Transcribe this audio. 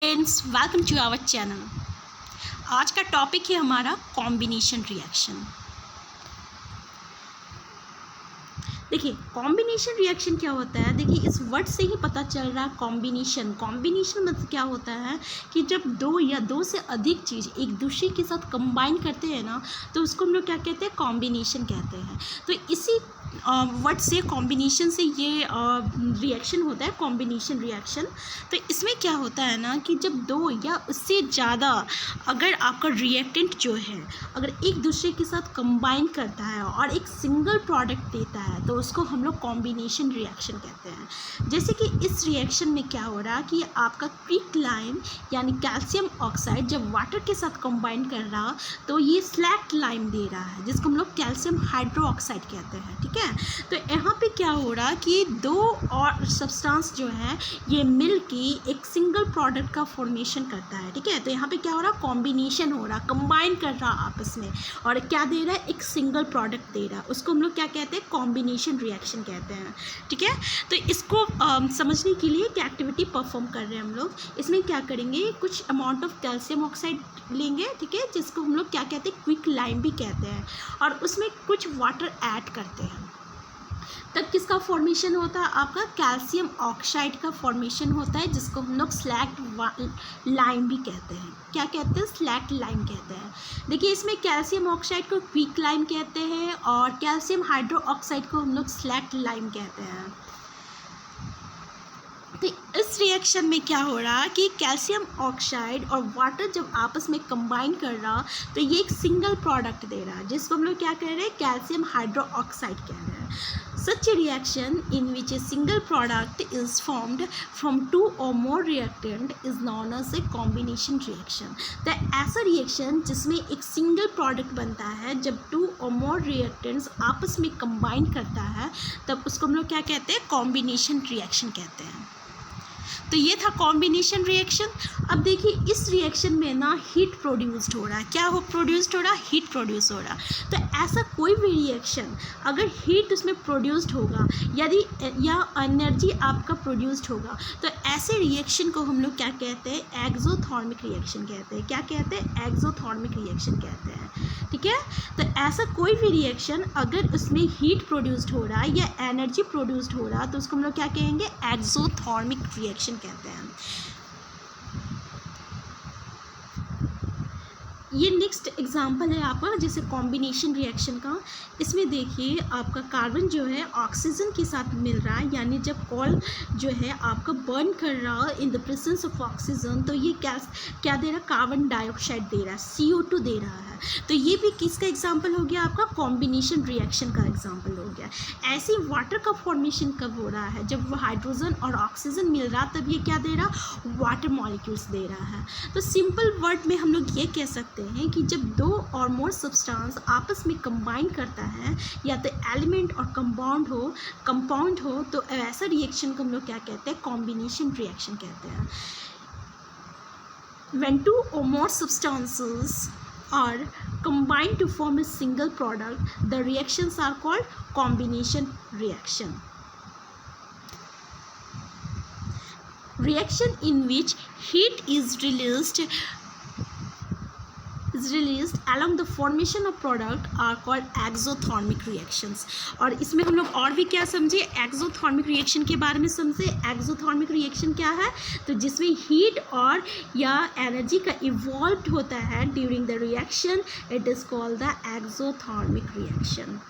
Friends, welcome to our channel. आज का topic है हमारा कॉम्बिनेशन रिएक्शन। देखिए, कॉम्बिनेशन रिएक्शन क्या होता है। देखिए, इस वर्ड से ही पता चल रहा है कॉम्बिनेशन मतलब क्या होता है कि जब दो या दो से अधिक चीज़ एक दूसरे के साथ कंबाइन करते हैं ना, तो उसको हम लोग क्या कहते हैं, कॉम्बिनेशन कहते हैं। तो इसी वर्ड से, कॉम्बिनेशन से ये रिएक्शन होता है, कॉम्बिनेशन रिएक्शन। तो इसमें क्या होता है ना कि जब दो या उससे ज़्यादा अगर आपका रिएक्टेंट जो है अगर एक दूसरे के साथ कंबाइन करता है और एक सिंगल प्रोडक्ट देता है, तो उसको हम लोग कॉम्बिनेशन रिएक्शन कहते हैं। जैसे कि इस रिएक्शन में क्या हो रहा है कि आपका क्विकलाइम यानी कैल्शियम ऑक्साइड जब वाटर के साथ कंबाइन कर रहा, तो ये स्लैक्ट लाइम दे रहा है, जिसको हम लोग कैल्शियम हाइड्रोक्साइड कहते हैं। ठीक है, तो यहाँ पे क्या हो रहा है कि दो और सब्सटेंस जो है ये मिल के एक सिंगल प्रोडक्ट का फॉर्मेशन करता है। ठीक है, तो यहाँ पे क्या हो रहा है, कॉम्बिनेशन हो रहा, कंबाइन कर रहा आपस में, और क्या दे रहा है, एक सिंगल प्रोडक्ट दे रहा है। उसको हम लोग क्या कहते हैं, कॉम्बिनेशन रिएक्शन कहते हैं। ठीक है, तो इसको समझने के लिए क्या एक्टिविटी परफॉर्म कर रहे हैं हम लोग। इसमें क्या करेंगे, कुछ अमाउंट ऑफ कैल्शियम ऑक्साइड लेंगे, ठीक है, जिसको हम लोग क्या कहते हैं, क्विक लाइम भी कहते हैं, और उसमें कुछ वाटर ऐड करते हैं। तब किसका फॉर्मेशन होता है, आपका कैल्शियम ऑक्साइड का फॉर्मेशन होता है, जिसको हम लोग स्लैक्ट लाइम भी कहते हैं। क्या कहते हैं, स्लैक्ट लाइम कहते हैं। देखिए, इसमें कैल्शियम ऑक्साइड को क्विक लाइम कहते हैं और कैल्शियम हाइड्रो ऑक्साइड को हम लोग स्लैक्ट लाइम कहते हैं। तो इस रिएक्शन में क्या हो रहा है कि कैल्शियम ऑक्साइड और वाटर जब आपस में कंबाइन कर रहा, तो ये एक सिंगल प्रोडक्ट दे रहा है, जिसको हम लोग क्या कह रहे हैं, कैल्शियम हाइड्रो ऑक्साइड कह रहे हैं। Such a reaction in which a single product is formed from two or more reactant is known as a combination reaction। तो ऐसा रिएक्शन जिसमें एक सिंगल प्रोडक्ट बनता है, जब टू और मोर रिएक्टेंट्स आपस में कंबाइन करता है, तब उसको हम लोग क्या कहते हैं, कॉम्बिनेशन रिएक्शन कहते हैं। तो ये था कॉम्बिनेशन रिएक्शन। अब देखिए, इस रिएक्शन में ना हीट प्रोड्यूस्ड हो रहा है। क्या हो प्रोड्यूस्ड हो रहा है, हीट प्रोड्यूस हो रहा है। तो ऐसा कोई भी रिएक्शन अगर हीट उसमें प्रोड्यूस्ड होगा, यदि या एनर्जी आपका प्रोड्यूस्ड होगा, तो ऐसे रिएक्शन को हम लोग क्या कहते हैं, एक्सोथर्मिक रिएक्शन कहते हैं। क्या कहते हैं, एक्सोथर्मिक रिएक्शन कहते हैं। ठीक है, तो ऐसा कोई भी रिएक्शन अगर उसमें हीट प्रोड्यूस्ड हो रहा है या एनर्जी प्रोड्यूस्ड हो रहा है, तो उसको हम लोग क्या कहेंगे, एक्सोथर्मिक रिएक्शन कहते हैं। ये नेक्स्ट एग्जांपल है आपका, जैसे कॉम्बिनेशन रिएक्शन का। इसमें देखिए, आपका कार्बन जो है ऑक्सीजन के साथ मिल रहा है, यानी जब कॉल जो है आपका बर्न कर रहा है in the presence of oxygen, तो ये क्या दे रहा है, कार्बन डाइऑक्साइड दे रहा है, CO2 दे रहा है। तो ये भी किसका एग्जाम्पल हो गया, आपका कॉम्बिनेशन रिएक्शन का एग्जाम्पल हो गया। ऐसे वाटर का फॉर्मेशन कब हो रहा है, जब वो हाइड्रोजन और ऑक्सीजन मिल रहा, तब ये क्या दे रहा, वाटर मॉलिक्यूल्स दे रहा है। तो सिंपल वर्ड में हम लोग ये कह सकते हैं कि जब दो और मोर सब्सटेंस आपस में कंबाइन करता है, या तो एलिमेंट और कंपाउंड हो, तो ऐसा रिएक्शन को हम लोग क्या कहते हैं, कॉम्बिनेशन रिएक्शन कहते हैं। When two or more substances are combined to form a single product, the reactions are called combination reaction. Reaction in which heat is released along the formation of product are called exothermic reactions। और इसमें हम लोग और भी क्या समझे, exothermic reaction के बारे में समझे। एक्सोथर्मिक रिएक्शन क्या है, तो जिसमें हीट और या एनर्जी का इवॉल्व होता है during the reaction, it is called the exothermic reaction.